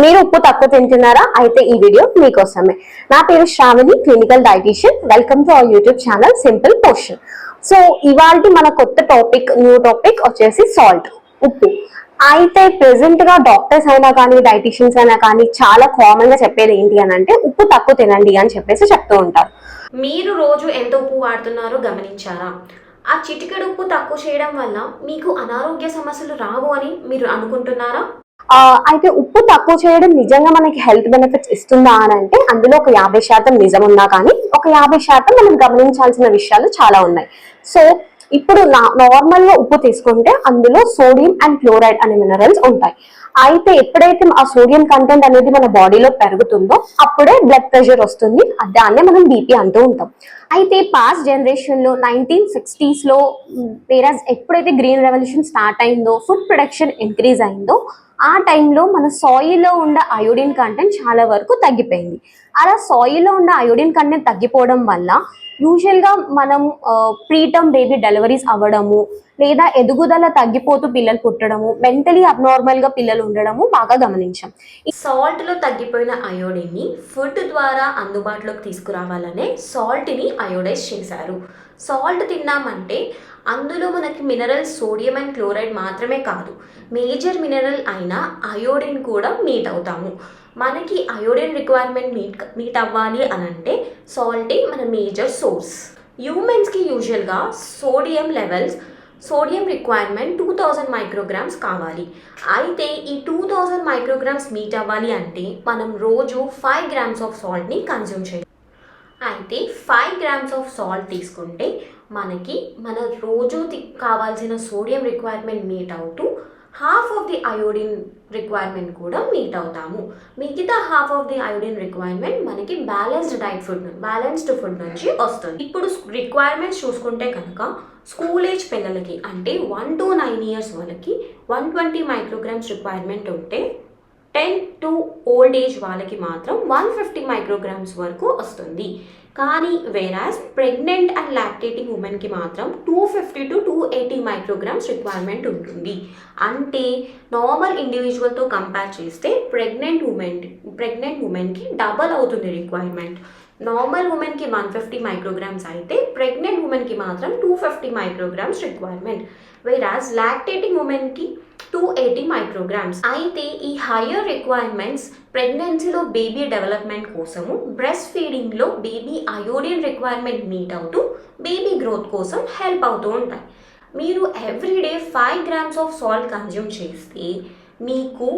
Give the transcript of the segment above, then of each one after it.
మీరు ఉప్పు తక్కువ తింటున్నారా? అయితే ఈ వీడియో మీకోసమే. నా పేరు Sravani, clinical dietitian. Welcome to our YouTube channel simple portion. So ఇవాల్టి మన కొత్త న్యూ టాపిక్ వచ్చేసి సాల్ట్, ఉప్పు. అయితే ప్రెసెంట్ గా డాక్టర్స్ అయినా కానీ డైటీషియన్స్ అయినా కానీ చాలా కామన్ గా చెప్పేది ఏంటి అని అంటే ఉప్పు తక్కువ తినండి అని చెప్పేసి చెప్తూ ఉంటారు. మీరు రోజు ఎంత ఉప్పు వాడుతున్నారో గమనించారా? ఆ చిటికెడు ఉప్పు తక్కువ చేయడం వల్ల మీకు అనారోగ్య సమస్యలు రావు అని మీరు అనుకుంటున్నారా? అయితే ఉప్పు తక్కువ చేయడం నిజంగా మనకి హెల్త్ బెనిఫిట్స్ ఇస్తుందా అని అంటే అందులో ఒక 50% నిజం ఉన్నా కానీ ఒక 50% మనం గమనించాల్సిన విషయాలు చాలా ఉన్నాయి. సో ఇప్పుడు నార్మల్ గా ఉప్పు తీసుకుంటే అందులో సోడియం అండ్ క్లోరైడ్ అనే మినరల్స్ ఉంటాయి. అయితే ఎప్పుడైతే ఆ సోడియం కంటెంట్ అనేది మన బాడీలో పెరుగుతుందో అప్పుడే బ్లడ్ ప్రెషర్ వస్తుంది. దాన్నే మనం బీపీ అంటూ ఉంటాం. అయితే పాస్ట్ జనరేషన్ లో 1960s లో ఎప్పుడైతే గ్రీన్ రెవల్యూషన్ స్టార్ట్ అయిందో, ఫుడ్ ప్రొడక్షన్ ఇంక్రీజ్ అయిందో, ఆ టైంలో మన సాయిల్లో ఉన్న అయోడిన్ కంటెంట్ చాలా వరకు తగ్గిపోయింది. అలా సాయిల్లో ఉన్న అయోడిన్ కంటెంట్ తగ్గిపోవడం వల్ల యూజువల్గా మనం ప్రీటర్మ్ బేబీ డెలివరీస్ అవ్వడము, లేదా ఎదుగుదల తగ్గిపోతూ పిల్లలు పుట్టడము, మెంటలీ అబ్నార్మల్ గా పిల్లలు ఉండడము బాగా గమనించాం. సాల్ట్ లో తగ్గిపోయిన అయోడిన్ ని ఫుడ్ ద్వారా అందుబాటులోకి తీసుకురావాలనే సాల్ట్ ని అయోడైజ్ చేశారు. సాల్ట్ తిన్నామంటే అందులో మనకి మినరల్స్ సోడియం అండ్ క్లోరైడ్ మాత్రమే కాదు, మేజర్ మినరల్ అయిన అయోడిన్ కూడా మీట్ అవుతాము. మనకి అయోడిన్ రిక్వైర్మెంట్ మీట్ అవ్వాలి అని అంటే సాల్టే మన మేజర్ సోర్స్. హ్యూమెన్స్కి యూజువల్గా సోడియం రిక్వైర్మెంట్ 2000 మైక్రోగ్రామ్స్ కావాలి. అయితే ఈ 2000 మైక్రోగ్రామ్స్ మీట్ అవ్వాలి అంటే మనం రోజు 5 గ్రామ్స్ ఆఫ్ సాల్ట్ని కన్జ్యూమ్ చేయాలి. అయితే 5 గ్రామ్స్ ఆఫ్ సాల్ట్ తీసుకుంటే మనకి మన రోజు కావాల్సిన సోడియం రిక్వైర్మెంట్ మీట్ అవుతూ half of the iodine requirement కూడా మీట్ అవుతాము. మిగతా half of the iodine requirement మనకి బ్యాలెన్స్డ్ ఫుడ్ నుంచి వస్తుంది. ఇప్పుడు రిక్వైర్మెంట్స్ చూసుకుంటే కనుక స్కూల్ ఏజ్ పిల్లలకి అంటే 1 to 9 years వాళ్ళకి 120 మైక్రోగ్రామ్స్ రిక్వైర్మెంట్ ఉంటే 10 to ఓల్డ్ ఏజ్ వాళ్ళకి మాత్రం 150 మైక్రోగ్రామ్స్ వరకు వస్తుంది. కానీ వేరాస్ ప్రెగ్నెంట్ అండ్ లాక్టేటింగ్ ఉమెన్కి మాత్రం 250 to 280 మైక్రోగ్రామ్స్ రిక్వైర్మెంట్ ఉంటుంది. అంటే నార్మల్ ఇండివిజువల్తో కంపేర్ చేస్తే ప్రెగ్నెంట్ ఉమెన్కి డబల్ అవుతుంది రిక్వైర్మెంట్. నార్మల్ ఉమెన్కి 150 మైక్రోగ్రామ్స్ అయితే ప్రెగ్నెంట్ ఉమెన్కి మాత్రం 250 మైక్రోగ్రామ్స్ రిక్వైర్మెంట్. వేరాస్ లాక్టేటింగ్ ఉమెన్కి 280 మైక్రోగ్రామ్స్. అయితే ఈ హయ్యర్ రిక్వైర్మెంట్స్ ప్రెగ్నెన్సీలో బేబీ డెవలప్మెంట్ కోసము, బ్రెస్ట్ ఫీడింగ్లో బేబీ అయోడిన్ రిక్వైర్మెంట్ మీట్ అవుతూ బేబీ గ్రోత్ కోసం హెల్ప్ అవుతూ ఉంటాయి. మీరు everyday 5 grams of salt consume చేస్తే మీకు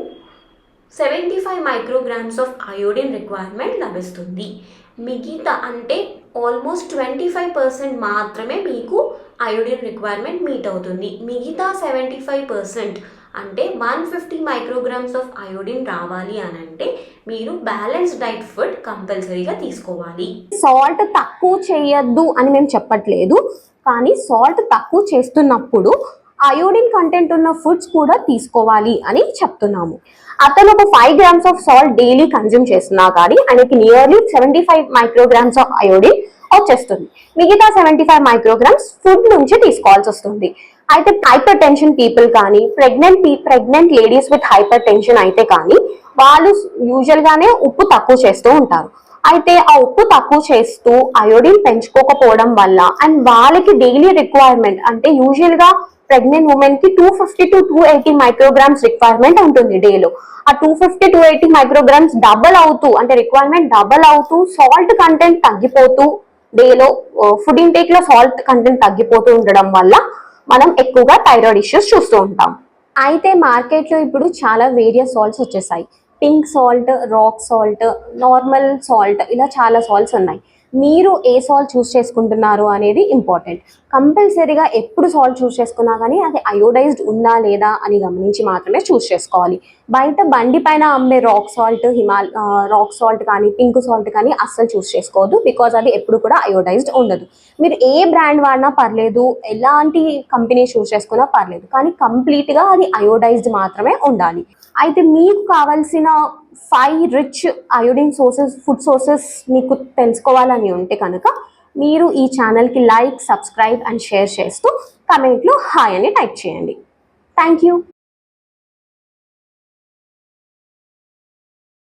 75 మైక్రోగ్రామ్స్ ఆఫ్ అయోడిన్ రిక్వైర్మెంట్ లభిస్తుంది. మిగతా అంటే ఆల్మోస్ట్ 25% మాత్రమే మీకు అయోడిన్ రిక్వైర్మెంట్ మీట్ అవుతుంది. మిగతా 75% అంటే 150 మైక్రోగ్రామ్స్ ఆఫ్ అయోడిన్ రావాలి అని అంటే మీరు బ్యాలెన్స్డ్ డైట్ ఫుడ్ కంపల్సరీగా తీసుకోవాలి. సాల్ట్ తక్కువ చేయొద్దు అని మేము చెప్పట్లేదు, కానీ సాల్ట్ తక్కువ చేస్తున్నప్పుడు అయోడిన్ కంటెంట్ ఉన్న ఫుడ్స్ కూడా తీసుకోవాలి అని చెప్తున్నాము. అతను ఒక 5 grams of salt daily consume చేస్తున్నా కానీ ఆయనకి నియర్లీ 75 మైక్రోగ్రామ్స్ ఆఫ్ అయోడిన్ వచ్చేస్తుంది. మిగతా 75 మైక్రోగ్రామ్స్ ఫుడ్ నుంచి తీసుకోవాల్సి వస్తుంది. అయితే హైపర్ టెన్షన్ పీపుల్ కానీ pregnant ladies with hyper tension అయితే కానీ వాళ్ళు యూజువల్ గానే ఉప్పు తక్కువ చేస్తూ ఉంటారు. అయితే ఆ ఉప్పు తక్కువ చేస్తూ అయోడిన్ పెంచుకోకపోవడం వల్ల అండ్ వాళ్ళకి డైలీ రిక్వైర్మెంట్ అంటే యూజువల్ గా ప్రెగ్నెంట్ ఉమెన్ కి 250 to 280 మైక్రోగ్రామ్స్ రిక్వైర్మెంట్ ఉంటుంది డేలో. ఆ 250 to 280 మైక్రోగ్రామ్స్ డబల్ అవుతూ అంటే రిక్వైర్మెంట్ డబల్ అవుతూ సాల్ట్ కంటెంట్ తగ్గిపోతూ డేలో ఫుడ్ ఇంటేక్ లో సాల్ట్ కంటెంట్ తగ్గిపోతూ ఉండడం వల్ల మనం ఎక్కువగా థైరాయిడ్ ఇష్యూస్ చూస్తూ ఉంటాం. అయితే మార్కెట్లో ఇప్పుడు చాలా వేరియస్ సాల్ట్స్ వచ్చేసాయి. Pink salt, rock salt, normal salt, ఇలా చాలా సాల్ట్స్ ఉన్నాయి. మీరు ఏ సాల్ట్ చూస్ చేసుకుంటున్నారు అనేది ఇంపార్టెంట్. కంపల్సరీగా ఎప్పుడు సాల్ట్ చూస్ చేసుకున్నా కానీ అది అయోడైజ్డ్ ఉందా లేదా అని గమనించి మాత్రమే చూస్ చేసుకోవాలి. బయట బండి పైన అమ్మే రాక్ సాల్ట్ కానీ పింక్ సాల్ట్ కానీ అస్సలు చూస్ చేసుకోవద్దు, బికాజ్ అది ఎప్పుడు కూడా అయోడైజ్డ్ ఉండదు. మీరు ఏ బ్రాండ్ వాడినా పర్లేదు, ఎలాంటి కంపెనీ చూస్ చేసుకున్నా పర్లేదు, కానీ కంప్లీట్గా అది అయోడైజ్డ్ మాత్రమే ఉండాలి. అయితే మీకు కావాల్సిన 5 రిచ్ అయోడిన్ ఫుడ్ సోర్సెస్ మీకు తెలుసుకోవాలని ఉంటే కనుక మీరు ఈ ఛానల్కి లైక్, సబ్స్క్రైబ్ అండ్ షేర్ చేస్తూ కమెంట్లో హాయ్ అని టైప్ చేయండి. Thank you.